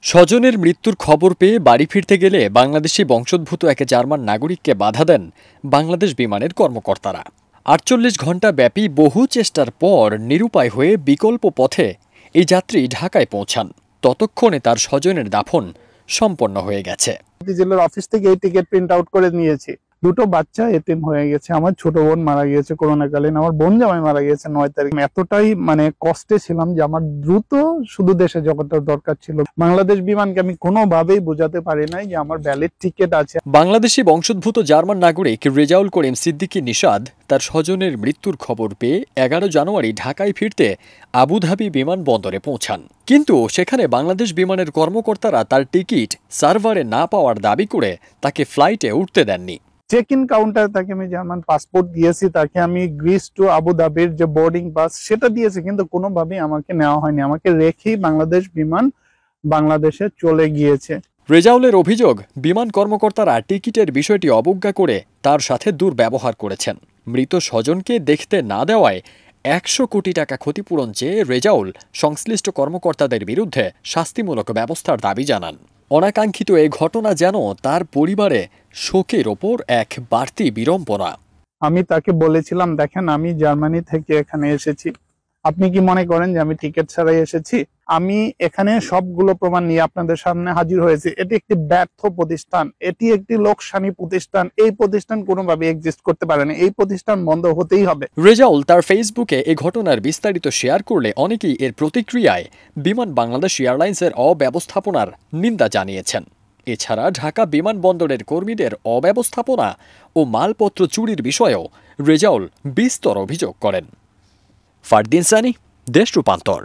স্বজনের মৃত্যুর খবর পেয়ে বাড়ি ফিরতে গেলে বাংলাদেশি বংশোদ্ভূত এক জার্মান নাগরিককে বাধা দেন বাংলাদেশ বিমানের কর্মকর্তারা। ৪৮ ঘণ্টা ব্যাপী বহু চেষ্টার পর নিরুপায় হয়ে বিকল্প পথে এই যাত্রী ঢাকায় পৌঁছান। ততক্ষণে তার স্বজনের দাফন সম্পন্ন হয়ে গেছে। জেলার অফিস থেকে এই টিকিট প্রিন্ট আউট করে নিয়েছি। দুটো বাচ্চা এতিম হয়ে গেছে। আমার ছোট বোন মারা গিয়েছে করোনাকালীন। আমার বোন জামাই মারা গিয়েছে 9 তারিখ। এতটাই কষ্টে ছিলাম যে আমার দ্রুত শুধু দেশে জগতের দরকার ছিল। বাংলাদেশ বিমানকে আমি কোনোভাবেই বোঝাতে পারি নাই যে আমার ভ্যালিড টিকিট আছে। বাংলাদেশি বংশোদ্ভূত জার্মান নাগরিক রেজাউল করিম সিদ্দিকী নিশাদ তার স্বজনের মৃত্যুর খবর পেয়ে 11 জানুয়ারি ঢাকায় ফিরতে আবুধাবি বিমানবন্দরে পৌঁছান। কিন্তু সেখানে বাংলাদেশ বিমানের কর্মকর্তারা তার টিকিট সার্ভারে না পাওয়ার দাবি করে তাকে ফ্লাইটে উঠতে দেননি। চেক ইন কাউন্টারে তাকে আমি জার্মান পাসপোর্ট দিয়েছি, তাকে আমি গ্রিস টু আবুধাবির যে বোর্ডিং পাস সেটা দিয়েছি, কিন্তু কোনোভাবেই আমাকে নেওয়া হয়নি। আমাকে রেখেই বাংলাদেশ বিমান বাংলাদেশে চলে গিয়েছে। রেজাউলের অভিযোগ, বিমান কর্মকর্তারা টিকিটের বিষয়টি অবজ্ঞা করে তার সাথে দুর্ব্যবহার করেছেন। মৃত স্বজনকে দেখতে না দেওয়ায় 100 কোটি টাকা ক্ষতিপূরণ চেয়ে রেজাউল সংশ্লিষ্ট কর্মকর্তাদের বিরুদ্ধে শাস্তিমূলক ব্যবস্থার দাবি জানান। অনাকাঙ্ক্ষিত এই ঘটনা যেন তার পরিবারে শোকের ওপর এক বাড়তি বিড়ম্বনা। আমি তাকে বলেছিলাম, দেখেন আমি জার্মানি থেকে এখানে এসেছি, আপনি কি মনে করেন যে আমি টিকিট ছাড়াই এসেছি? আমি এখানে সবগুলো প্রমাণ নিয়ে আপনাদের সামনে হাজির হয়েছি। এটি একটি ব্যর্থ প্রতিষ্ঠান, এটি একটি লোকসানি প্রতিষ্ঠান। এই প্রতিষ্ঠান কোনোভাবে এক্সিস্ট করতে পারে না। এই প্রতিষ্ঠান বন্ধ হতেই হবে। রেজাউল তার ফেসবুকে এই ঘটনার বিস্তারিত শেয়ার করলে অনেকেই এর প্রতিক্রিয়ায় বিমান বাংলাদেশ এয়ারলাইন্সের অব্যবস্থাপনার নিন্দা জানিয়েছেন। এছাড়া ঢাকা বিমানবন্দরের কর্মীদের অব্যবস্থাপনা ও মালপত্র চুরির বিষয়েও রেজাউল বিস্তর অভিযোগ করেন। ফারদিন সানি, দেশ রূপান্তর।